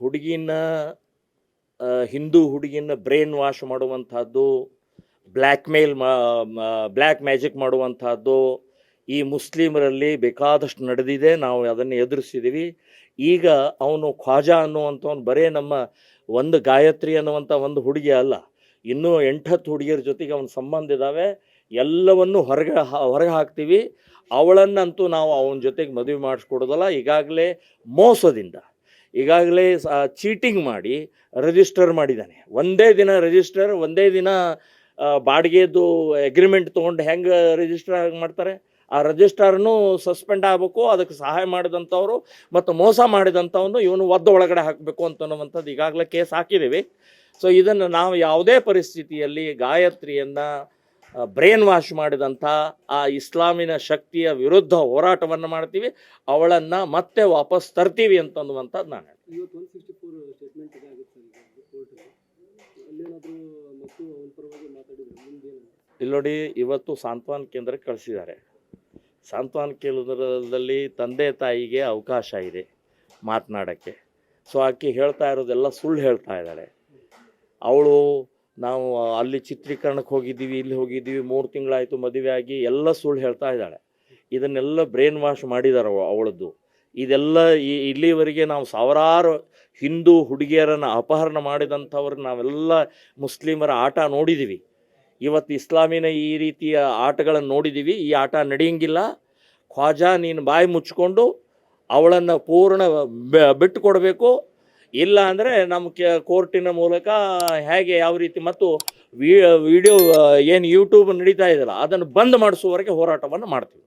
ಹುಡುಗಿನ ಹಿಂದೂ ಹುಡುಗಿನ brain wash ಮಾಡುವಂಥದ್ದು, ಬ್ಲ್ಯಾಕ್ ಮ್ಯಾಜಿಕ್ ಮಾಡುವಂಥದ್ದು ಈ ಮುಸ್ಲಿಮರಲ್ಲಿ ಬೇಕಾದಷ್ಟು ನಡೆದಿದೆ. ನಾವು ಅದನ್ನು ಎದುರಿಸಿದ್ದೀವಿ. ಈಗ ಅವನು ಖ್ವಾಜಾ ಅನ್ನುವಂಥವ್ನು ಬರೇ ನಮ್ಮ ಒಂದು ಗಾಯತ್ರಿ ಅನ್ನುವಂಥ ಒಂದು ಹುಡುಗಿ ಅಲ್ಲ, ಇನ್ನೂ 8-10 ಹುಡುಗಿಯರ ಜೊತೆಗೆ ಅವನ ಸಂಬಂಧ ಇದ್ದಾವೆ. ಎಲ್ಲವನ್ನು ಹೊರಗೆ ಹಾಕ್ತೀವಿ. ಅವಳನ್ನಂತೂ ನಾವು ಅವನ ಜೊತೆಗೆ ಮದುವೆ ಮಾಡಿಸ್ಕೊಡೋದಲ್ಲ. ಈಗಾಗಲೇ ಮೋಸದಿಂದ, ಈಗಾಗಲೇ ಚೀಟಿಂಗ್ ಮಾಡಿ ರಿಜಿಸ್ಟರ್ ಮಾಡಿದ್ದಾನೆ. ಒಂದೇ ದಿನ ರಿಜಿಸ್ಟರ್, ಒಂದೇ ದಿನ ಬಾಡಿಗೆದು ಅಗ್ರಿಮೆಂಟ್ ತೊಗೊಂಡು ಹೆಂಗೆ ರಿಜಿಸ್ಟರ್ ಮಾಡ್ತಾರೆ, ಆ ರಿಜಿಸ್ಟರ್ನು ಸಸ್ಪೆಂಡ್ ಆಗಬೇಕು. ಅದಕ್ಕೆ ಸಹಾಯ ಮಾಡಿದಂಥವ್ರು ಮತ್ತು ಮೋಸ ಮಾಡಿದಂಥವನು ಇವನು ಒಳಗಡೆ ಹಾಕಬೇಕು ಅಂತನ್ನುವಂಥದ್ದು ಈಗಾಗಲೇ ಕೇಸ್ ಹಾಕಿದ್ದೀವಿ. ಸೊ ಇದನ್ನು ನಾವು ಯಾವುದೇ ಪರಿಸ್ಥಿತಿಯಲ್ಲಿ ಗಾಯತ್ರಿಯನ್ನು ಬ್ರೈನ್ ವಾಶ್ ಮಾಡಿದಂಥ ಆ ಇಸ್ಲಾಮಿನ ಶಕ್ತಿಯ ವಿರುದ್ಧ ಹೋರಾಟವನ್ನು ಮಾಡ್ತೀವಿ. ಅವಳನ್ನು ಮತ್ತೆ ವಾಪಸ್ ತರ್ತೀವಿ ಅಂತನ್ನುವಂಥದ್ದು ನಾನು ಇಲ್ಲಿ ನೋಡಿ. ಇವತ್ತು ಸಾಂತ್ವನ ಕೇಂದ್ರಕ್ಕೆ ಕಳಿಸಿದ್ದಾರೆ. ಸಾಂತ್ವನ ಕೇಂದ್ರದಲ್ಲಿ ತಂದೆ ತಾಯಿಗೆ ಅವಕಾಶ ಇದೆ ಮಾತನಾಡೋಕ್ಕೆ. ಸೊ ಆಕೆ ಹೇಳ್ತಾ ಇರೋದೆಲ್ಲ ಸುಳ್ಳು ಹೇಳ್ತಾ ಇದ್ದಾಳೆ. ಅವಳು ನಾವು ಅಲ್ಲಿ ಚಿತ್ರೀಕರಣಕ್ಕೆ ಹೋಗಿದ್ದೀವಿ, ಇಲ್ಲಿ ಹೋಗಿದ್ದೀವಿ, 3 ತಿಂಗಳಾಯಿತು ಮದುವೆ ಆಗಿ, ಎಲ್ಲ ಸುಳ್ಳು ಹೇಳ್ತಾ ಇದ್ದಾಳೆ. ಇದನ್ನೆಲ್ಲ ಬ್ರೈನ್ ವಾಶ್ ಮಾಡಿದ್ದಾರೆ ಅವಳದ್ದು. ಇದೆಲ್ಲ ಇಲ್ಲಿವರೆಗೆ ನಾವು ಸಾವಿರಾರು ಹಿಂದೂ ಹುಡುಗಿಯರನ್ನು ಅಪಹರಣ ಮಾಡಿದಂಥವ್ರು ನಾವೆಲ್ಲ ಮುಸ್ಲಿಮರ ಆಟ ನೋಡಿದ್ದೀವಿ. ಇವತ್ತು ಇಸ್ಲಾಮಿನ ಈ ರೀತಿಯ ಆಟಗಳನ್ನು ನೋಡಿದ್ದೀವಿ. ಈ ಆಟ ನಡೆಯಂಗಿಲ್ಲ. ಖ್ವಾಜಾ ನೀನು ಬಾಯಿ ಮುಚ್ಕೊಂಡು ಅವಳನ್ನು ಪೂರ್ಣ ಬಿಟ್ಟು ಕೊಡಬೇಕು. ಇಲ್ಲ ಅಂದರೆ ನಮ್ಮ ಕೋರ್ಟಿನ ಮೂಲಕ ಹೇಗೆ ಯಾವ ರೀತಿ ಮತ್ತು ವಿಡಿಯೋ ಏನು ಯೂಟ್ಯೂಬ್ ನಡೀತಾ ಇದೆಯಲ್ಲ ಅದನ್ನು ಬಂದ್ ಮಾಡಿಸುವವರೆಗೆ ಹೋರಾಟವನ್ನು ಮಾಡ್ತೀವಿ.